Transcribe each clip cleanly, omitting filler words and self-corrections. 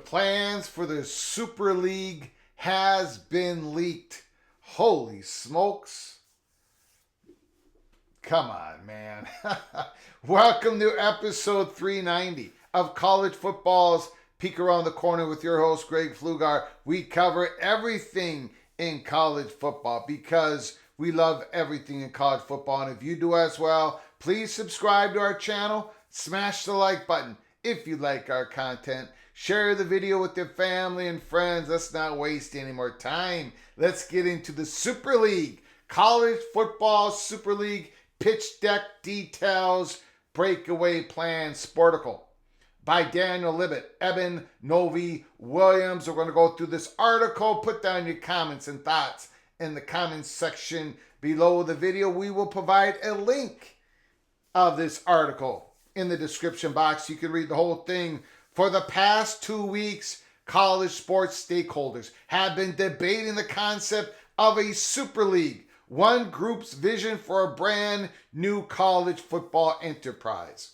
plans for the Super League has been leaked. Holy smokes. Come on, man. Welcome to episode 390 of College Football's Peek Around the Corner with your host, Greg Flugar. We cover everything in college football because we love everything in college football. And if you do as well, please subscribe to our channel. Smash the like button if you like our content. Share the video with your family and friends. Let's not waste any more time. Let's get into the Super League. College Football Super League pitch deck details, breakaway plan, Sporticle. By Daniel Libet, Eben Novi Williams. We're going to go through this article. Put down your comments and thoughts in the comments section below the video. We will provide a link of this article in the description box. You can read the whole thing. For the past 2 weeks, college sports stakeholders have been debating the concept of a Super League, one group's vision for a brand new college football enterprise.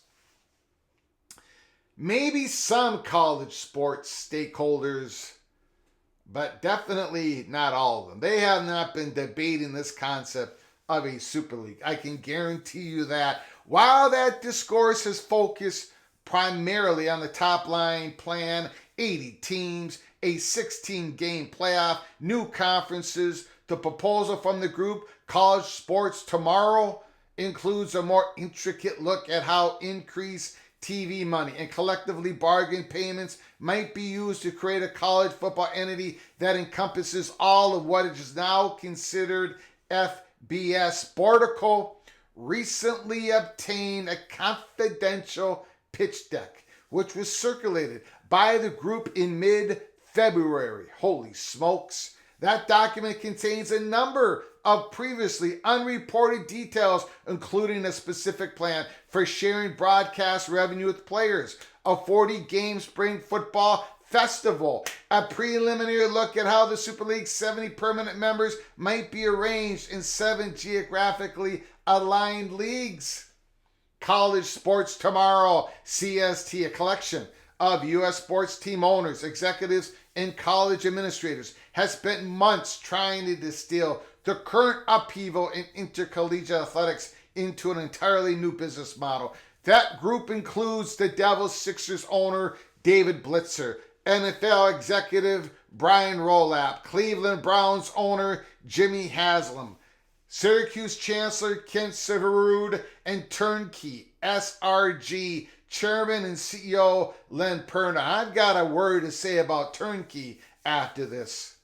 Maybe some college sports stakeholders, but definitely not all of them. They have not been debating this concept of a Super League. I can guarantee you that. While that discourse has focused primarily on the top line plan, 80 teams, a 16-game playoff, new conferences, the proposal from the group, College Sports Tomorrow, includes a more intricate look at how increased TV money and collectively bargain payments might be used to create a college football entity that encompasses all of what is now considered FBS. Sporticle recently obtained a confidential pitch deck, which was circulated by the group in mid-February. Holy smokes. That document contains a number of previously unreported details, including a specific plan for sharing broadcast revenue with players, a 40-game spring football festival, a preliminary look at how the Super League's 70 permanent members might be arranged in 7 geographically aligned leagues. College Sports Tomorrow, CST, a collection of U.S. sports team owners, executives, and college administrators, has spent months trying to distill the current upheaval in intercollegiate athletics into an entirely new business model. That group includes the Devils Sixers owner David Blitzer, NFL executive Brian Rolapp, Cleveland Browns owner Jimmy Haslam, Syracuse Chancellor Kent Severud, and TurnKey SRG Chairman and CEO Len Perna. I've got a word to say about TurnKey after this.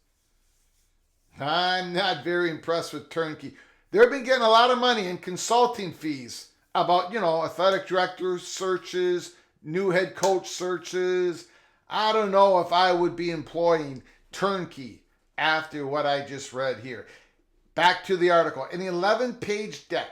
I'm not very impressed with TurnKey. They've been getting a lot of money in consulting fees about, athletic director searches, new head coach searches. I don't know if I would be employing TurnKey after what I just read here. Back to the article. An 11-page deck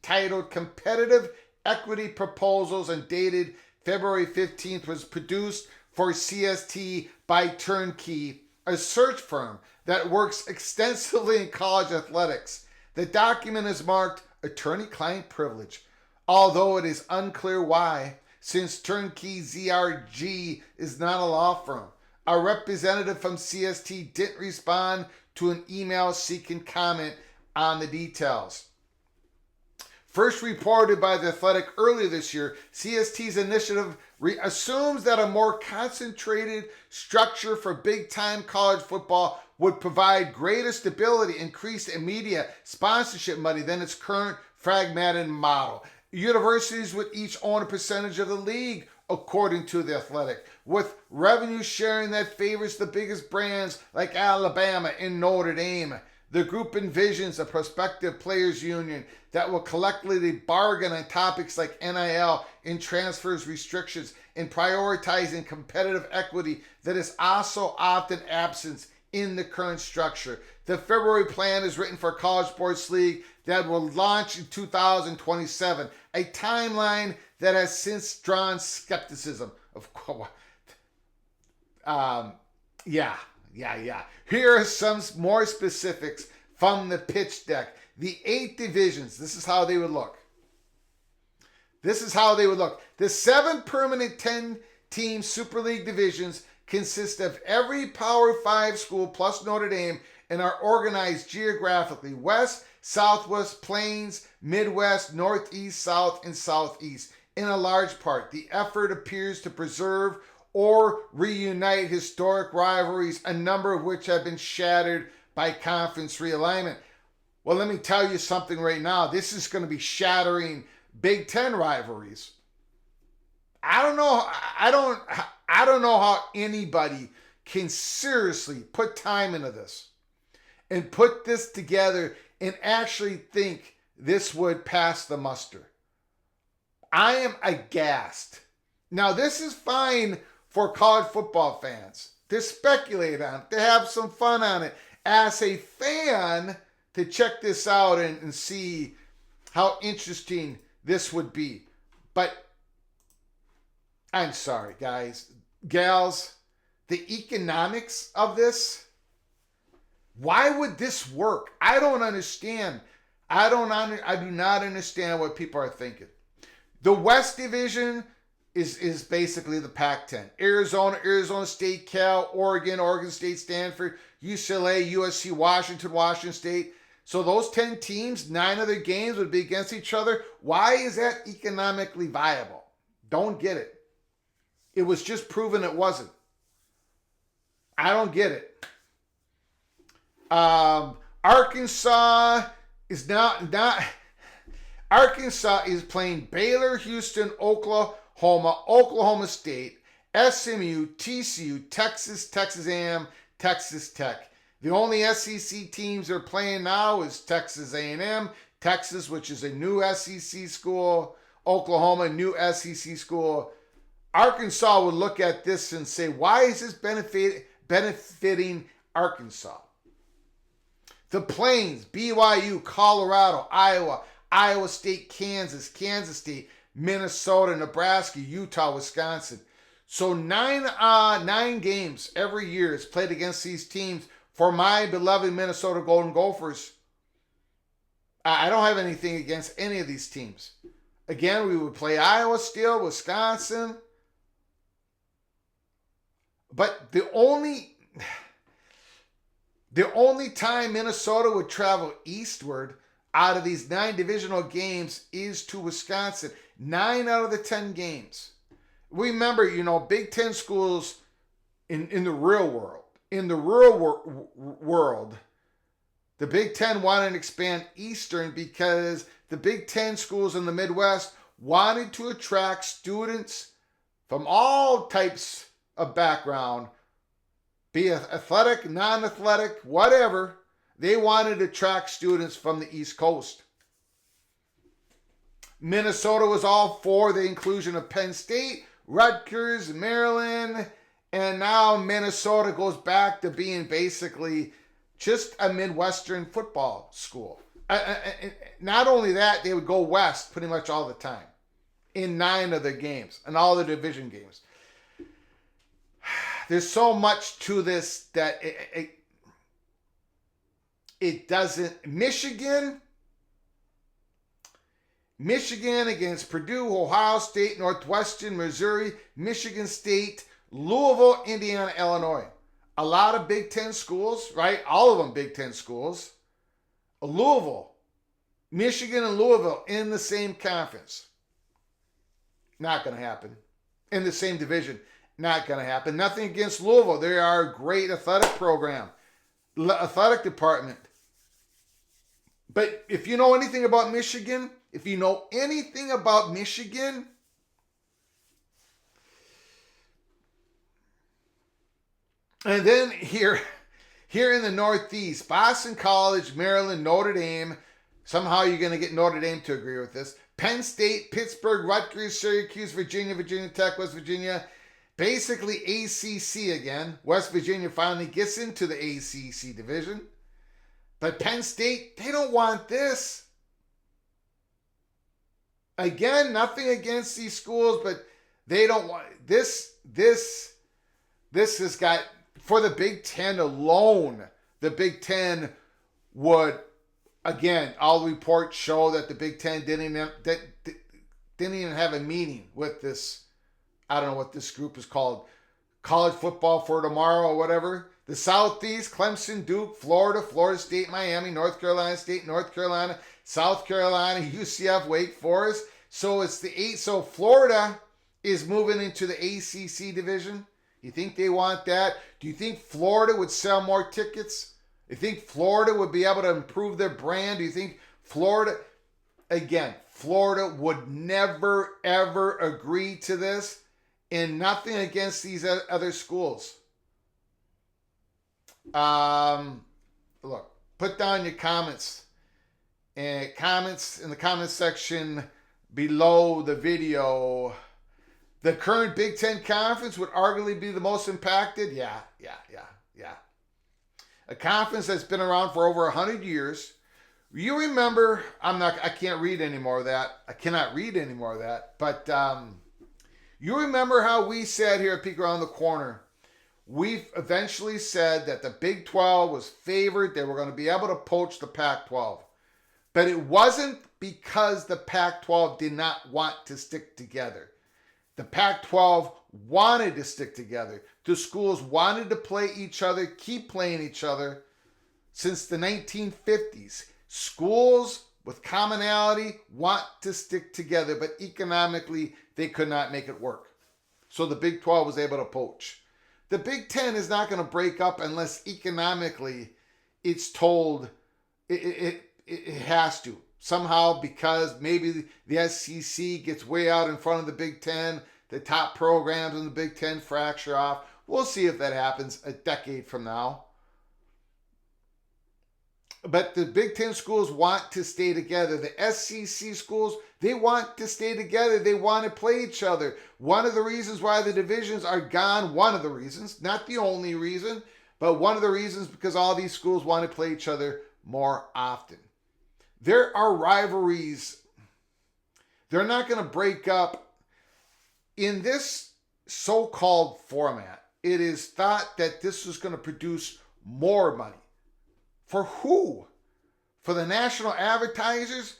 titled Competitive Equity Proposals and dated February 15th was produced for CST by TurnKey, a search firm that works extensively in college athletics. The document is marked attorney-client privilege, although it is unclear why, since TurnKey ZRG is not a law firm. A representative from CST didn't respond to an email seeking comment on the details. First reported by The Athletic earlier this year, CST's initiative assumes that a more concentrated structure for big-time college football would provide greater stability, increased media sponsorship money than its current fragmented model. Universities would each own a percentage of the league, according to The Athletic, with revenue sharing that favors the biggest brands like Alabama and Notre Dame. The group envisions a prospective players' union that will collectively bargain on topics like NIL and transfers restrictions and prioritizing competitive equity that is also often absent in the current structure. The February plan is written for a college sports league that will launch in 2027, a timeline that has since drawn skepticism. Of course. Yeah. Here are some more specifics from the pitch deck. The 8 divisions, this is how they would look. The 7 permanent 10-team Super League divisions consist of every Power 5 school plus Notre Dame and are organized geographically: West, Southwest, Plains, Midwest, Northeast, South, and Southeast. In a large part, the effort appears to preserve or reunite historic rivalries, a number of which have been shattered by conference realignment. Well, let me tell you something right now. This is going to be shattering Big Ten rivalries. I don't know how anybody can seriously put time into this and put this together and actually think this would pass the muster. I am aghast. Now, this is fine for college football fans to speculate on it, to have some fun on it. As a fan, to check this out and see how interesting this would be. But I'm sorry, guys, gals, the economics of this, why would this work? I don't understand. I do not understand what people are thinking. The West Division is basically the Pac-10. Arizona State, Cal, Oregon State, Stanford, UCLA, USC, Washington State. So those 10 teams, 9 of their games would be against each other. Why is that economically viable? Don't get it. It was just proven it wasn't. I don't get it. Arkansas is Arkansas is playing Baylor, Houston, Oklahoma State, SMU, TCU, Texas, Texas A&M, Texas Tech. The only SEC teams they're playing now is Texas A&M, Texas, which is a new SEC school, Oklahoma, new SEC school. Arkansas would look at this and say, why is this benefiting Arkansas? The Plains, BYU, Colorado, Iowa State, Kansas State, Minnesota, Nebraska, Utah, Wisconsin. So nine games every year is played against these teams for my beloved Minnesota Golden Gophers. I don't have anything against any of these teams. Again, we would play Iowa still, Wisconsin. But the only time Minnesota would travel eastward out of these 9 divisional games is to Wisconsin. 9 out of the 10 games. Remember, Big Ten schools in the real world. In the real world, the Big Ten wanted to expand Eastern because the Big Ten schools in the Midwest wanted to attract students from all types of background, be it athletic, non-athletic, whatever. They wanted to attract students from the East Coast. Minnesota was all for the inclusion of Penn State, Rutgers, Maryland, and now Minnesota goes back to being basically just a Midwestern football school. Not only that, they would go west pretty much all the time in 9 of the games and all the division games. There's so much to this that it doesn't. Michigan against Purdue, Ohio State, Northwestern, Missouri, Michigan State, Louisville, Indiana, Illinois. A lot of Big Ten schools, right? All of them Big Ten schools. Louisville, Michigan and Louisville in the same conference. Not going to happen. In the same division. Not going to happen. Nothing against Louisville. They are a great athletic program. Athletic department. But if you know anything about Michigan, and then here in the Northeast, Boston College, Maryland, Notre Dame. Somehow you're going to get Notre Dame to agree with this. Penn State, Pittsburgh, Rutgers, Syracuse, Virginia Tech, West Virginia. Basically ACC again. West Virginia finally gets into the ACC division. But Penn State, they don't want this. Again, nothing against these schools, but they don't want this. This has got, for the Big Ten alone, the Big Ten would, again, all reports show that the Big Ten didn't even have a meeting with this. I don't know what this group is called college football for tomorrow or whatever. The Southeast, Clemson, Duke, Florida, Florida State, Miami, North Carolina State, North Carolina, South Carolina, UCF, Wake Forest. So it's the 8. So Florida is moving into the ACC division. You think they want that? Do you think Florida would sell more tickets? You think Florida would be able to improve their brand? Do you think Florida, again, Florida would never, ever agree to this? And nothing against these other schools. Look, put down your comments. And comments in the comment section below the video. The current Big Ten Conference would arguably be the most impacted. Yeah. A conference that's been around for over 100 years. You remember, I can't read any more of that. I cannot read any more of that. But you remember how we said here at Peek Around the Corner, we eventually said that the Big 12 was favored. They were going to be able to poach the Pac-12. But it wasn't because the Pac-12 did not want to stick together. The Pac-12 wanted to stick together. The schools wanted to play each other, keep playing each other since the 1950s. Schools with commonality want to stick together, but economically they could not make it work. So the Big 12 was able to poach. The Big 10 is not going to break up unless economically it's told it has to. Somehow, because maybe the SEC gets way out in front of the Big Ten, the top programs in the Big Ten fracture off. We'll see if that happens a decade from now. But the Big Ten schools want to stay together. The SEC schools, they want to stay together. They want to play each other. One of the reasons why the divisions are gone, one of the reasons, not the only reason, but one of the reasons because all these schools want to play each other more often. There are rivalries. They're not going to break up. In this so-called format, it is thought that this is going to produce more money. For who? For the national advertisers?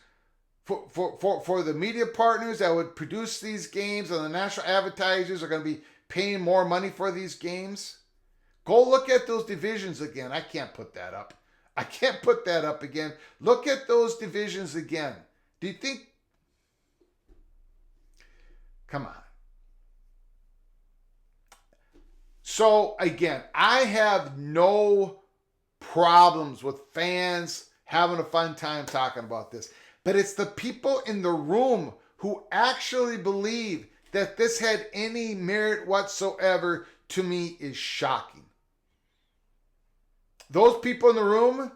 For the media partners that would produce these games, and the national advertisers are going to be paying more money for these games? Go look at those divisions again. I can't put that up. I can't put that up again. Look at those divisions again. Do you think? Come on. So again, I have no problems with fans having a fun time talking about this. But it's the people in the room who actually believe that this had any merit whatsoever, to me, is shocking. Those people in the room,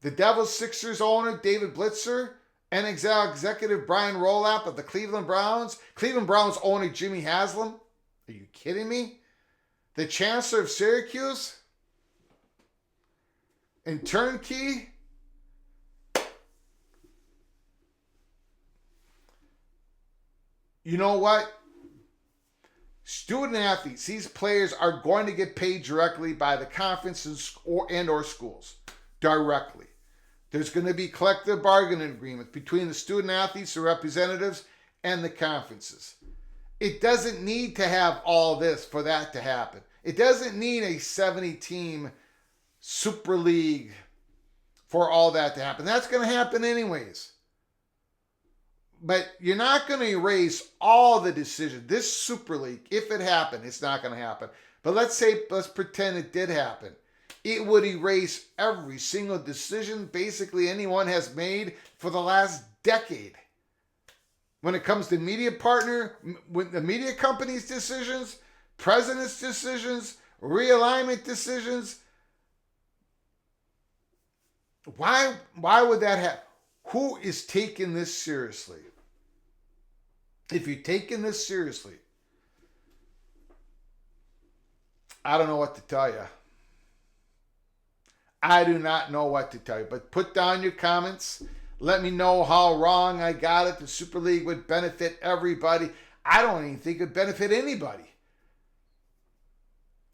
the Devils Sixers owner, David Blitzer, and executive Brian Rolapp of the Cleveland Browns owner, Jimmy Haslam. Are you kidding me? The Chancellor of Syracuse and TurnKey. You know what? Student athletes, these players are going to get paid directly by the conferences or schools. Directly. There's going to be collective bargaining agreements between the student athletes, the representatives, and the conferences. It doesn't need to have all this for that to happen. It doesn't need a 70-team Super League for all that to happen. That's going to happen anyways. But you're not going to erase all the decisions. This Super League, if it happened, it's not going to happen. But let's pretend it did happen. It would erase every single decision basically anyone has made for the last decade. When it comes to media partner, with the media company's decisions, president's decisions, realignment decisions. Why would that happen? Who is taking this seriously? If you're taking this seriously, I don't know what to tell you. I do not know what to tell you. But put down your comments. Let me know how wrong I got it. The Super League would benefit everybody. I don't even think it would benefit anybody.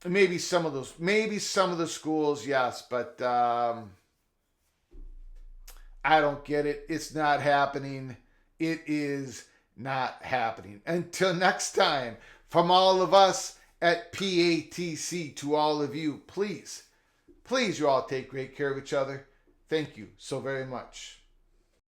Maybe some of the schools, yes, but I don't get it. It's not happening. It is not happening. Until next time, from all of us at PATC to all of you. Please, please, you all take great care of each other. Thank you so very much.